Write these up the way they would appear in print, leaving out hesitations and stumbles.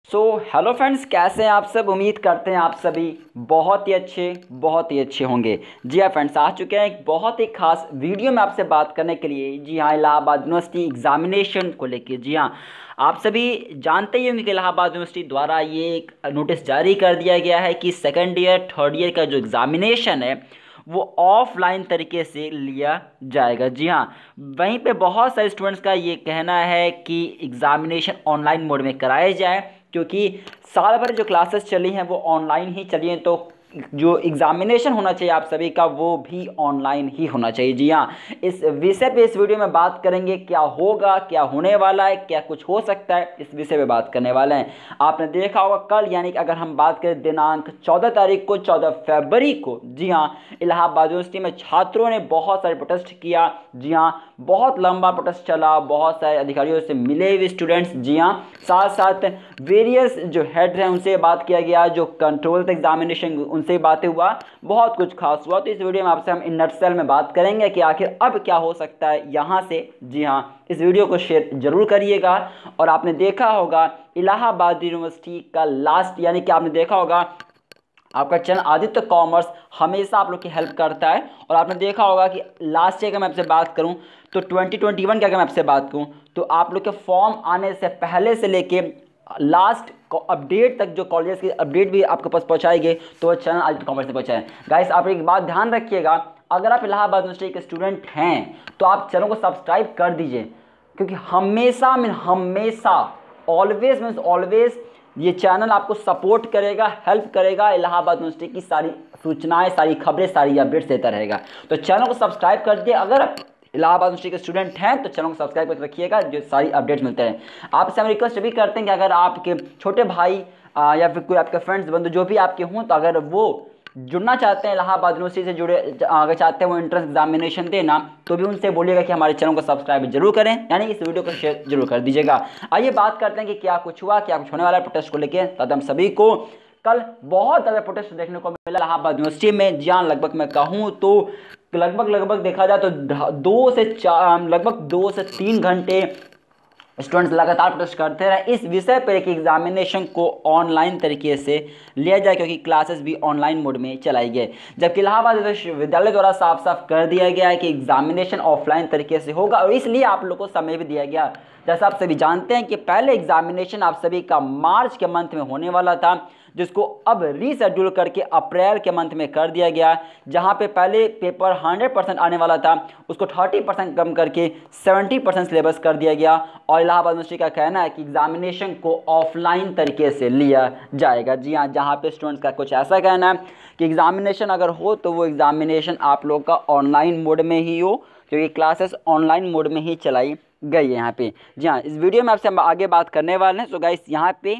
Hello friends, कैसे हैं आप सब। उम्मीद करते हैं आप सभी बहुत ही अच्छे होंगे। जी हाँ फ्रेंड्स, आ चुके हैं एक बहुत ही खास वीडियो में आपसे बात करने के लिए। जी हाँ, इलाहाबाद यूनिवर्सिटी एग्जामिनेशन को लेके। जी हाँ, आप सभी जानते ही होंगे कि इलाहाबाद यूनिवर्सिटी द्वारा ये एक नोटिस जारी कर दिया गया है कि सेकेंड ईयर थर्ड ईयर का जो एग्ज़ामिनेशन है वो ऑफलाइन तरीके से लिया जाएगा। जी हाँ, वहीं पे बहुत सारे स्टूडेंट्स का ये कहना है कि एग्ज़ामिनेशन ऑनलाइन मोड में कराया जाए, क्योंकि साल भर जो क्लासेस चली हैं वो ऑनलाइन ही चली हैं। तो जो एग्ज़ामिनेशन होना चाहिए आप सभी का वो भी ऑनलाइन ही होना चाहिए। जी हाँ, इस विषय पे इस वीडियो में बात करेंगे, क्या होगा, क्या होने वाला है, क्या कुछ हो सकता है, इस विषय पे बात करने वाले हैं। आपने देखा होगा कल, यानी कि अगर हम बात करें दिनांक 14 तारीख को, 14 फरवरी को, जी हाँ, इलाहाबाद यूनिवर्सिटी में छात्रों ने बहुत सारे प्रोटेस्ट किया। जी हाँ, बहुत लंबा प्रोटेस्ट चला, बहुत सारे अधिकारियों से मिले हुए स्टूडेंट्स। जी हाँ, साथ साथ वेरियस जो हेड हैं उनसे बात किया गया, जो कंट्रोल एग्जामिनेशन उनसे बातें हुआ, बहुत कुछ खास हुआ। तो इस वीडियो में आपसे हम इन नटसेल में बात करेंगे कि आखिर अब क्या हो सकता है यहाँ से। जी हाँ, इस वीडियो को शेयर जरूर करिएगा। और आपने देखा होगा इलाहाबाद यूनिवर्सिटी का लास्ट, यानी कि आपने देखा होगा आपका चैनल आदित्य कॉमर्स हमेशा आप लोग की हेल्प करता है। और आपने देखा होगा कि लास्ट ईयर का मैं आपसे बात करूं तो 2021 की अगर मैं आपसे बात करूं तो आप लोग के फॉर्म आने से पहले से लेके लास्ट अपडेट तक जो कॉलेज की अपडेट भी आपके पास पहुंचाएंगे तो वो चैनल आदित्य कॉमर्स से पहुंचाए। गाइस, आप एक बात ध्यान रखिएगा, अगर आप इलाहाबाद यूनिवर्सिटी के स्टूडेंट हैं तो आप चैनल को सब्सक्राइब कर दीजिए, क्योंकि हमेशा हमेशा ऑलवेज मीन्स ऑलवेज ये चैनल आपको सपोर्ट करेगा, हेल्प करेगा, इलाहाबाद यूनिवर्सिटी की सारी सूचनाएं, सारी खबरें, सारी अपडेट्स देता रहेगा। तो चैनल को सब्सक्राइब कर दिए। अगर आप इलाहाबाद यूनिवर्सिटी के स्टूडेंट हैं तो चैनल को सब्सक्राइब करके रखिएगा, जो सारी अपडेट्स मिलते हैं। आपसे हम रिक्वेस्ट भी करते हैं कि अगर आपके छोटे भाई या फिर कोई आपके फ्रेंड्स बंधु जो भी आपके हों, तो अगर वो जुड़ना चाहते हैं इलाहाबाद यूनिवर्सिटी से जुड़े, अगर चाहते हैं वो एंट्रेंस एग्जामिनेशन देना, तो भी उनसे बोलिएगा कि हमारे चैनल को सब्सक्राइब जरूर करें, यानी इस वीडियो को शेयर जरूर कर दीजिएगा। आइए बात करते हैं कि क्या कुछ हुआ, क्या कुछ होने वाला है प्रोटेस्ट को लेकर। तब हम सभी को कल बहुत ज़्यादा प्रोटेस्ट देखने को मिला इलाहाबाद यूनिवर्सिटी में। जी हाँ, लगभग मैं कहूँ तो लगभग देखा जाए तो 2 से 3 घंटे स्टूडेंट्स लगातार प्रोटेस्ट करते रहे इस विषय पर कि एग्जामिनेशन को ऑनलाइन तरीके से लिया जाए, क्योंकि क्लासेस भी ऑनलाइन मोड में चलाई गई। जबकि इलाहाबाद विश्वविद्यालय द्वारा साफ साफ कर दिया गया है कि एग्जामिनेशन ऑफलाइन तरीके से होगा, और इसलिए आप लोगों को समय भी दिया गया। जैसा आप सभी जानते हैं कि पहले एग्जामिनेशन आप सभी का मार्च के मंथ में होने वाला था, जिसको अब रीशेड्यूल करके अप्रैल के मंथ में कर दिया गया। जहां पे पहले पेपर 100% आने वाला था, उसको 30% कम करके 70% सिलेबस कर दिया गया। और इलाहाबाद यूनिवर्सिटी का कहना है कि एग्जामिनेशन को ऑफलाइन तरीके से लिया जाएगा। जी हाँ, जहाँ पे स्टूडेंट्स का कुछ ऐसा कहना है कि एग्जामिनेशन अगर हो तो वो एग्जामिनेशन आप लोग का ऑनलाइन मोड में ही हो, क्योंकि क्लासेस ऑनलाइन मोड में ही चलाई गई है यहाँ पे। जी हाँ, इस वीडियो में आपसे हम आगे बात करने वाले हैं। सो गाइस, यहाँ पे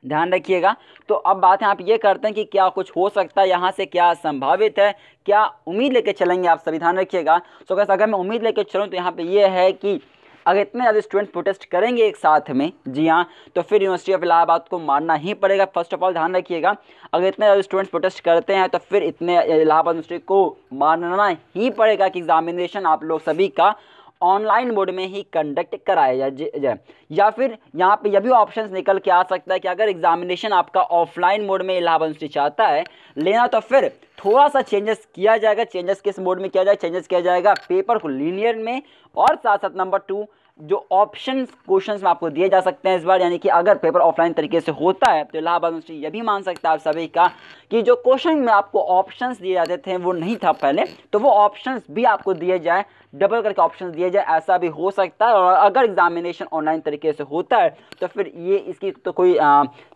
ध्यान रखिएगा। तो अब बात है आप ये करते हैं कि क्या कुछ हो सकता है यहाँ से, क्या संभावित है, क्या उम्मीद लेके चलेंगे, आप सभी ध्यान रखिएगा। सो गाइस, अगर मैं उम्मीद लेके चलूँ तो यहाँ पे ये है कि अगर इतने ज़्यादा स्टूडेंट्स प्रोटेस्ट करेंगे एक साथ में, जी हाँ, तो फिर यूनिवर्सिटी ऑफ इलाहाबाद को मानना ही पड़ेगा। फर्स्ट ऑफ ऑल ध्यान रखिएगा, अगर इतने ज़्यादा स्टूडेंट्स प्रोटेस्ट करते हैं तो फिर इतने इलाहाबाद यूनिवर्सिटी को मानना ही पड़ेगा कि एग्जामिनेशन आप लोग सभी का ऑनलाइन मोड में ही कंडक्ट कराया जाए। या फिर यहाँ पे यह भी ऑप्शंस निकल के आ सकता है कि अगर एग्जामिनेशन आपका ऑफलाइन मोड में इलाहाबाद यूनिवर्सिटी चाहता है लेना, तो फिर थोड़ा सा चेंजेस किया जाएगा। चेंजेस किस मोड में किया जाएगा? चेंजेस किया जाएगा पेपर को लीनियर में, और साथ साथ नंबर 2 जो ऑप्शन क्वेश्चंस में आपको दिए जा सकते हैं इस बार, यानी कि अगर पेपर ऑफलाइन तरीके से होता है तो इलाहाबाद यूनिवर्सिटी यह भी मान सकता है आप सभी का कि जो क्वेश्चन में आपको ऑप्शंस दिए जाते थे वो नहीं था पहले, तो वो ऑप्शंस भी आपको दिए जाए, डबल करके ऑप्शंस दिए जाए, ऐसा भी हो सकता है। और अगर एग्जामिनेशन ऑनलाइन तरीके से होता है तो फिर ये इसकी तो कोई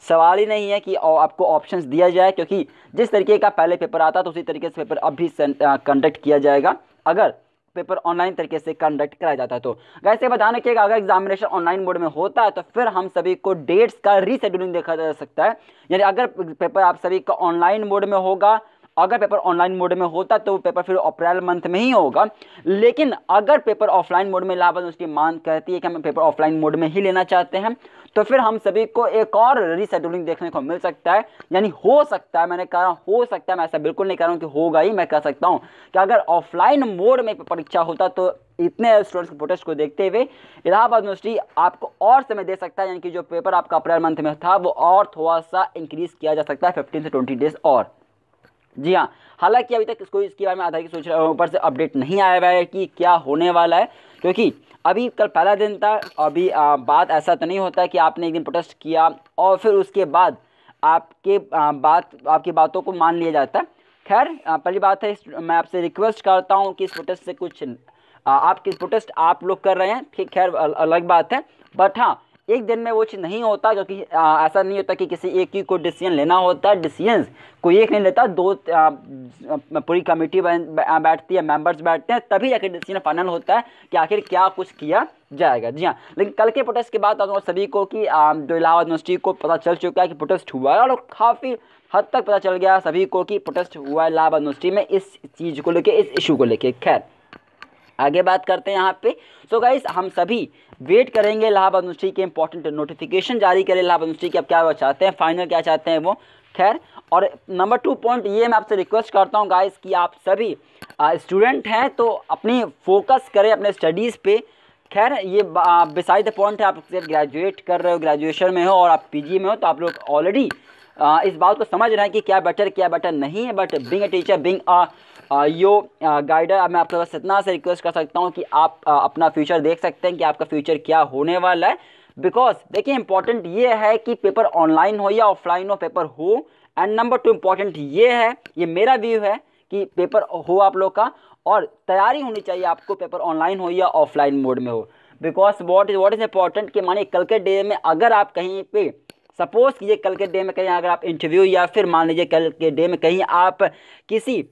सवाल ही नहीं है कि आपको ऑप्शंस दिया जाए, क्योंकि जिस तरीके का पहले पेपर आता तो उसी तरीके से पेपर अब भी कंडक्ट किया जाएगा अगर पेपर ऑनलाइन तरीके से कंडक्ट कराया जाता है। तो वैसे बताने रखिएगा, अगर एग्जामिनेशन ऑनलाइन मोड में होता है तो फिर हम सभी को डेट्स का रीशेड्यूलिंग देखा जा सकता है। यानी अगर पेपर आप सभी का ऑनलाइन मोड में होगा अगर पेपर ऑनलाइन मोड में होता तो पेपर फिर अप्रैल मंथ में ही होगा, लेकिन अगर पेपर ऑफलाइन मोड में इलाहाबाद यूनिवर्सिटी मांग कहती है कि हम पेपर ऑफलाइन मोड में ही लेना चाहते हैं, तो फिर हम सभी को एक और रीशेड्यूलिंग देखने को मिल सकता है। यानी हो सकता है, मैंने कहा हो सकता है, मैं ऐसा बिल्कुल नहीं कह रहा हूँ कि होगा ही, मैं कह सकता हूँ कि अगर ऑफलाइन मोड में परीक्षा होता तो इतने स्टूडेंट्स के प्रोटेस्ट को देखते हुए इलाहाबाद यूनिवर्सिटी आपको और समय दे सकता है। यानी कि जो पेपर आपका अप्रैल मंथ में था वो और थोड़ा सा इंक्रीज किया जा सकता है, 15 से 20 डेज और। जी हाँ, हालांकि अभी तक इसके बारे में आधार की सोच रहा हूँ, ऊपर से अपडेट नहीं आया हुआ है कि क्या होने वाला है, क्योंकि अभी कल पहला दिन था। अभी बात ऐसा तो नहीं होता कि आपने एक दिन प्रोटेस्ट किया और फिर उसके बाद आपकी बातों को मान लिया जाता है। खैर पहली बात है, मैं आपसे रिक्वेस्ट करता हूँ कि इस प्रोटेस्ट से कुछ आपकी प्रोटेस्ट आप लोग कर रहे हैं, ठीक, खैर अलग बात है, बट हाँ एक दिन में वो चीज़ नहीं होता, क्योंकि ऐसा नहीं होता कि किसी एक ही को डिसीजन लेना होता है। डिसीजंस कोई एक नहीं लेता, दो पूरी कमेटी बैठती है, मेंबर्स बैठते हैं, तभी जाकर डिसीजन फाइनल होता है कि आखिर क्या कुछ किया जाएगा। जी हाँ, लेकिन कल के प्रोटेस्ट के बाद अगर सभी को कि जो इलाहाबाद यूनिवर्सिटी को पता चल चुका है कि प्रोटेस्ट हुआ है, और काफ़ी हद तक पता चल गया सभी को कि प्रोटेस्ट हुआ है इलाहाबाद यूनिवर्सिटी में इस चीज़ को लेकर, इस इशू को लेकर। खैर आगे बात करते हैं यहाँ पे। सो गाइस, हम सभी वेट करेंगे इलाहाबाद यूनिवर्सिटी के इंपॉर्टेंट नोटिफिकेशन जारी करे इलाहाबाद यूनिवर्सिटी की, अब क्या वो चाहते हैं, फाइनल क्या चाहते हैं वो। खैर, और नंबर 2 पॉइंट ये मैं आपसे रिक्वेस्ट करता हूँ गाइस कि आप सभी स्टूडेंट हैं तो अपनी फोकस करें अपने स्टडीज़ पे। खैर ये बिसाइड द पॉइंट है, आप ग्रेजुएट कर रहे हो, ग्रेजुएशन में हो और आप पीजी में हो, तो आप लोग ऑलरेडी इस बात को समझ रहे हैं कि क्या बेटर नहीं है। But being a teacher, being yo guider, मैं आपके पास इतना से रिक्वेस्ट कर सकता हूँ कि आप अपना फ्यूचर देख सकते हैं कि आपका फ्यूचर क्या होने वाला है। बिकॉज देखिए, इंपॉर्टेंट ये है कि पेपर ऑनलाइन हो या ऑफलाइन हो, पेपर हो। एंड नंबर 2 इंपॉर्टेंट ये है, ये मेरा व्यू है कि पेपर हो आप लोग का, और तैयारी होनी चाहिए आपको, पेपर ऑनलाइन हो या ऑफलाइन मोड में हो। बिकॉज व्हाट इज़ इंपॉर्टेंट कि मानिए कल के डे में अगर आप कहीं पे, सपोज कीजिए कल के डे में कहीं अगर आप इंटरव्यू, या फिर मान लीजिए कल के डे में कहीं आप किसी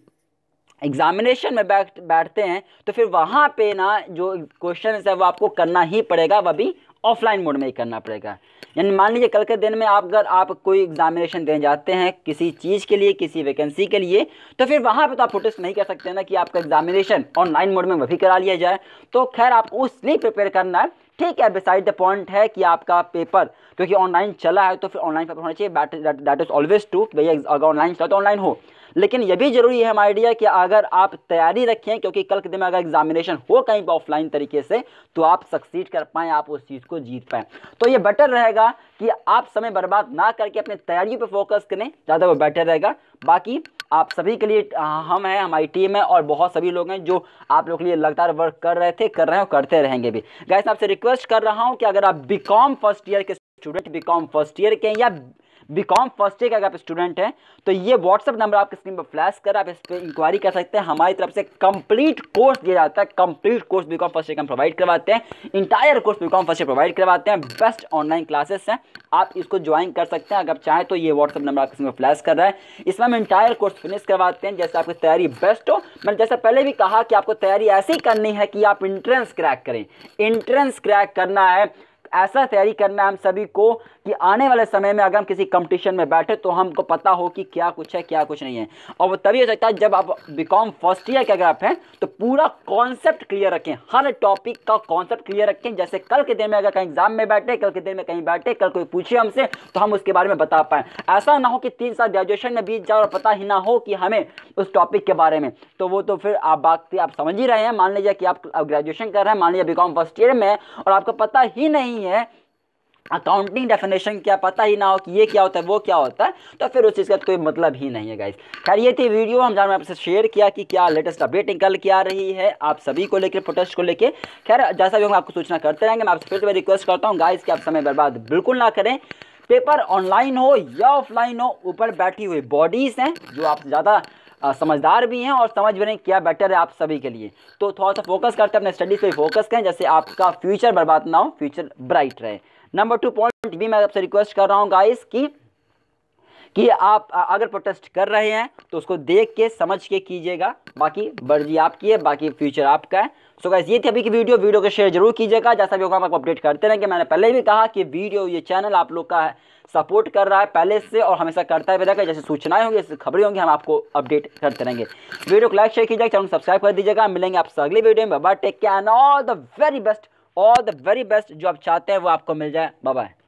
एग्जामिनेशन में बैठते हैं, तो फिर वहाँ पे ना जो क्वेश्चन है वो आपको करना ही पड़ेगा, वह भी ऑफलाइन मोड में ही करना पड़ेगा। यानी मान लीजिए कल के दिन में अगर आप कोई एग्जामिनेशन देने जाते हैं किसी चीज़ के लिए, किसी वैकेंसी के लिए, तो फिर वहाँ पे तो आप प्रोटेस्ट नहीं कर सकते ना कि आपका एग्जामिनेशन ऑनलाइन मोड में वही करा लिया जाए। तो खैर आपको उसलिए प्रिपेयर करना है, ठीक है। बिसाइड द पॉइंट है कि आपका पेपर क्योंकि ऑनलाइन चला है तो फिर ऑनलाइन पेपर होना चाहिए, दैट इज ऑलवेज ट्रू। भैया अगर ऑनलाइन चला तो ऑनलाइन हो, लेकिन यह भी जरूरी है हमारा आइडिया कि अगर आप तैयारी रखें, क्योंकि कल के दिन में अगर एग्जामिनेशन हो कहीं पर ऑफलाइन तरीके से, तो आप सक्सीड कर पाएँ, आप उस चीज़ को जीत पाएँ। तो ये बेटर रहेगा कि आप समय बर्बाद ना करके अपने तैयारियों पे फोकस करें, ज़्यादा वो बेटर रहेगा। बाकी आप सभी के लिए हम हैं, हमारी टीम है और बहुत सभी लोग हैं जो आप लोग के लिए लगातार वर्क कर रहे थे, कर रहे हैं और करते रहेंगे भी। गाइस, आपसे रिक्वेस्ट कर रहा हूं कि अगर आप बीकॉम फर्स्ट ईयर के स्टूडेंट, बीकॉम फर्स्ट ईयर के या बीकॉम फर्स्ट ईयर के अगर आप स्टूडेंट हैं, तो ये व्हाट्सअप नंबर आपके स्क्रीन पर फ्लैश कर, आप इस पर इंक्वायरी कर सकते हैं। हमारी तरफ से कंप्लीट कोर्स दिया जाता है, complete course BCom first year हम प्रोवाइड करवाते हैं, entire course BCom first year provide करवाते हैं। बेस्ट ऑनलाइन क्लासेस हैं, आप इसको ज्वाइन कर सकते हैं अगर चाहें तो। ये व्हाट्सअप नंबर आपके स्क्रीन पर फ्लैश कर रहा है, इसमें हम इंटायर कोर्स फिनिश करवाते हैं, जैसे आपकी तैयारी बेस्ट हो। मैंने जैसे पहले भी कहा कि आपको तैयारी ऐसी करनी है कि आप इंट्रेंस क्रैक करें, इंट्रेंस क्रैक करना है, ऐसा तैयारी करना है हम सभी को कि आने वाले समय में अगर हम किसी कंपटीशन में बैठे तो हमको पता हो कि क्या कुछ है क्या कुछ नहीं है। और वो तभी हो सकता है जब आप बीकॉम फर्स्ट ईयर के अगर आप हैं तो पूरा कॉन्सेप्ट क्लियर रखें, हर टॉपिक का कॉन्सेप्ट क्लियर रखें। जैसे कल के दिन में अगर कहीं एग्जाम में बैठे, कल के दिन में कहीं बैठे, कल कोई पूछे हमसे तो हम उसके बारे में बता पाएँ। ऐसा ना हो कि 3 साल ग्रेजुएशन में बीत जाए और पता ही ना हो कि हमें उस टॉपिक के बारे में, तो वो तो फिर आप बात आप समझ ही रहे हैं। मान लीजिए कि आप ग्रेजुएशन कर रहे हैं, मान लीजिए बीकॉम फर्स्ट ईयर में, और आपको पता ही नहीं है अकाउंटिंग डेफिनेशन क्या, पता ही ना हो कि ये क्या होता है वो क्या होता है, तो फिर उस चीज़ का कोई मतलब ही नहीं है गाइस। खैर ये थी वीडियो, हम जानवर आपसे शेयर किया कि क्या लेटेस्ट अपडेट निकल के आ रही है आप सभी को लेकर, प्रोटेस्ट को लेकर। खैर जैसा भी हम आपको सूचना करते रहेंगे। मैं आपसे फिर से रिक्वेस्ट करता हूँ गाइस कि आप समय बर्बाद बिल्कुल ना करें, पेपर ऑनलाइन हो या ऑफलाइन हो, ऊपर बैठी हुई बॉडीज़ हैं जो आप ज़्यादा समझदार भी हैं और समझ भी रहे हैं क्या बेटर है आप सभी के लिए। तो थोड़ा सा फोकस करते हैं, अपने स्टडीज़ पे फोकस करें, जैसे आपका फ्यूचर बर्बाद ना हो, फ्यूचर ब्राइट रहे। नंबर 2 पॉइंट भी मैं आपसे रिक्वेस्ट कर रहा हूँ गाइस कि आप अगर प्रोटेस्ट कर रहे हैं तो उसको देख के समझ के कीजिएगा, बाकी मर्जी आपकी है, बाकी फ्यूचर आपका है। सो गाइस ये थी अभी की वीडियो को शेयर जरूर कीजिएगा, जैसा भी होगा हम आपको अपडेट करते रहेंगे। मैंने पहले भी कहा कि ये चैनल आप लोग का है, सपोर्ट कर रहा है पहले से और हमेशा करता है रहेगा। जैसे सूचनाएं होंगी, जैसे खबरें होंगी, हम आपको अपडेट करते रहेंगे। वीडियो को लाइक शेयर कीजिएगा, चैनल को सब्सक्राइब कर दीजिएगा। मिलेंगे आपसे अगली वीडियो में। Bye bye, take care and all the very best जो आप चाहते हैं वो आपको मिल जाए। Bye bye.